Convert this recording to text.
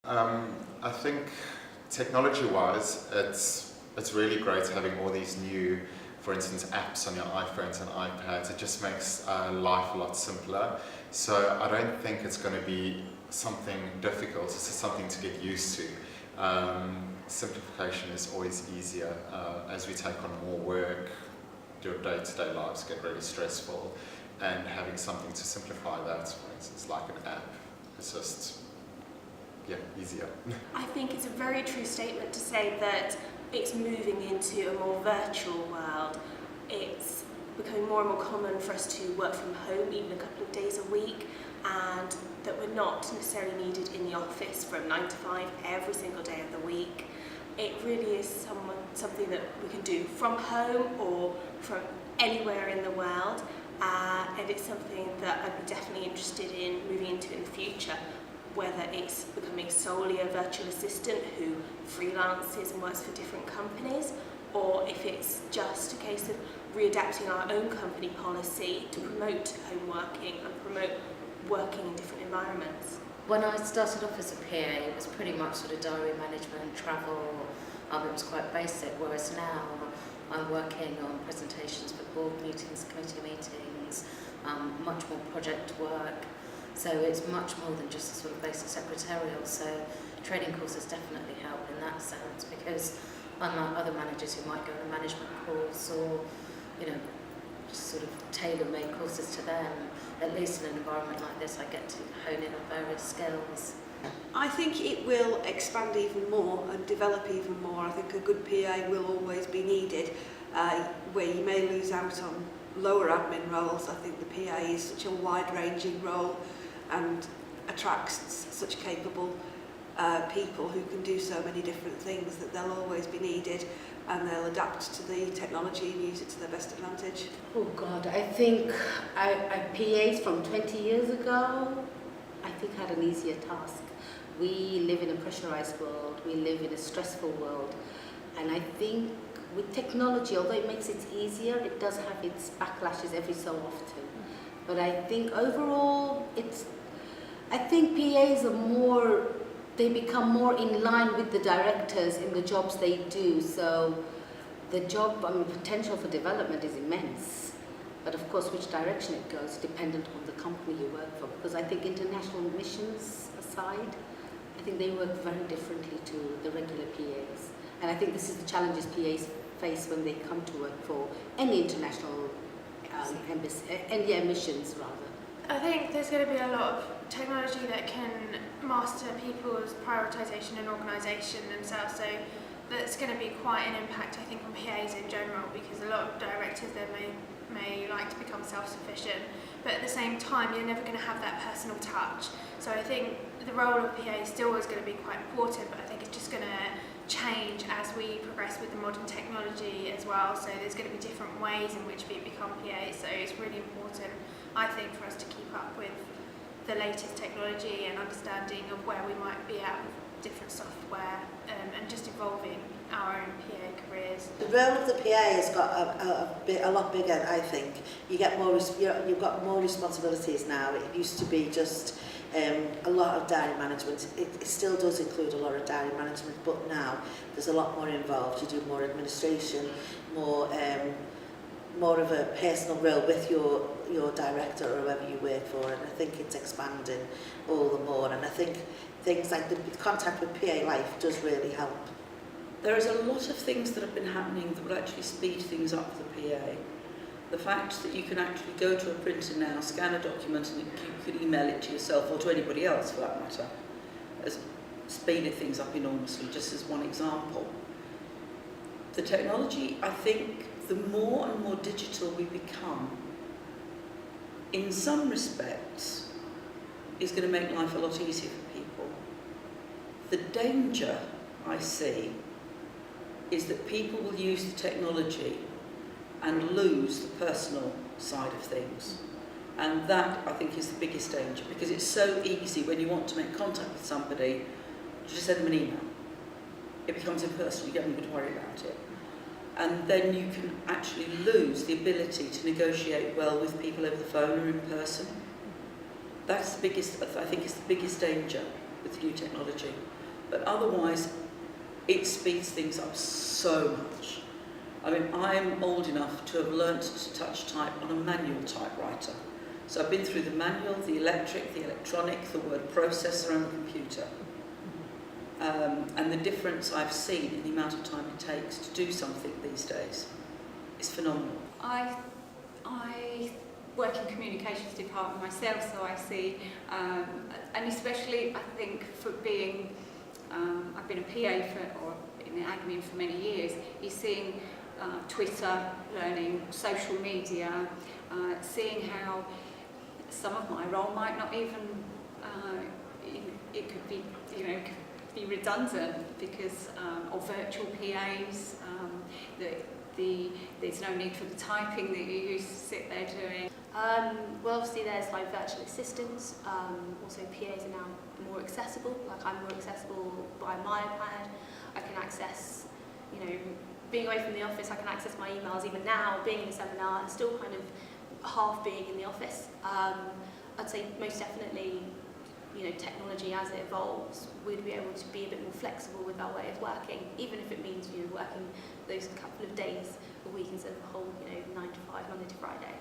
I think technology-wise, it's really great having all these new, for instance, apps on your iPhones and iPads. It just makes life a lot simpler. So I don't think it's going to be something difficult. It's just something to get used to. Simplification is always easier as we take on more work. Your day-to-day lives get really stressful, and having something to simplify that, for instance, like an app, is just easier. I think it's a very true statement to say that it's moving into a more virtual world. It's becoming more and more common for us to work from home even a couple of days a week, and that we're not necessarily needed in the office from 9 to 5 every single day of the week. It really is something that we can do from home or from anywhere in the world, and it's something that I'd be definitely interested in moving into in the future, whether it's becoming solely a virtual assistant who freelances and works for different companies, or if it's just a case of readapting our own company policy to promote home working and promote working in different environments. When I started off as a PA, it was pretty much sort of diary management, travel, it was quite basic, whereas now I'm working on presentations for board meetings, committee meetings, much more project work. So it's much more than just a sort of basic secretarial. So training courses definitely help in that sense, because unlike other managers who might go on a management course or, just sort of tailor-made courses to them, at least in an environment like this, I get to hone in on various skills. I think it will expand even more and develop even more. I think a good PA will always be needed, where you may lose out on lower admin roles. I think the PA is such a wide-ranging role and attracts such capable people who can do so many different things that they'll always be needed, and they'll adapt to the technology and use it to their best advantage. Oh God, I think PAs from 20 years ago, I think had an easier task. We live in a pressurized world, we live in a stressful world, and I think with technology, although it makes it easier, it does have its backlashes every so often. But I think overall, I think PAs are they become more in line with the directors in the jobs they do. So the potential for development is immense. But of course, which direction it goes, dependent on the company you work for. Because I think international missions aside, I think they work very differently to the regular PAs. And I think this is the challenges PAs face when they come to work for any international missions rather. I think there's going to be a lot of technology that can master people's prioritisation and organisation themselves, so that's going to be quite an impact, I think, on PAs in general, because a lot of directors there may like to become self-sufficient, but at the same time you're never going to have that personal touch. So I think the role of PA still is going to be quite important, but I think it's just going to change as we progress with the modern technology as well. So there's going to be different ways in which we become PAs, so it's really important, I think, for us to keep up with the latest technology and understanding of where we might be at with different software, and just evolving our own PA careers. The role of the PA has got a lot bigger, I think. You've got more responsibilities now. It used to be just a lot of diary management. It still does include a lot of diary management, but now there's a lot more involved. You do more administration, more of a personal role with your director or whoever you work for, and I think it's expanding all the more, and I think things like the contact with PA Life does really help. There is a lot of things that have been happening that will actually speed things up for the PA. The fact that you can actually go to a printer now, scan a document, and you can email it to yourself or to anybody else for that matter, has speeded things up enormously, just as one example. The technology, I think, the more and more digital we become, in some respects, is going to make life a lot easier for people. The danger I see is that people will use the technology and lose the personal side of things. And that, I think, is the biggest danger, because it's so easy when you want to make contact with somebody to just send them an email. It becomes impersonal, you don't need to worry about it. And then you can actually lose the ability to negotiate well with people over the phone or in person. That's the biggest, I think, is the biggest danger with new technology. But otherwise, it speeds things up so much. I mean, I'm old enough to have learnt to touch type on a manual typewriter. So I've been through the manual, the electric, the electronic, the word processor and the computer. And the difference I've seen in the amount of time it takes to do something these days is phenomenal. I work in communications department myself, so I see, and especially I think for being, I've been a PA or in admin for many years, is seeing Twitter, learning social media, seeing how some of my role might not even, it could be, be redundant because of virtual PAs, there's no need for the typing that you used to sit there doing. Well, obviously there's like virtual assistants, also PAs are now more accessible, like I'm more accessible by my iPad. I can access, being away from the office, I can access my emails. Even now, being in a seminar, still kind of half being in the office. I'd say most definitely, technology as it evolves, we'd be able to be a bit more flexible with our way of working, even if it means working those couple of days a week instead of a whole 9 to 5, Monday to Friday.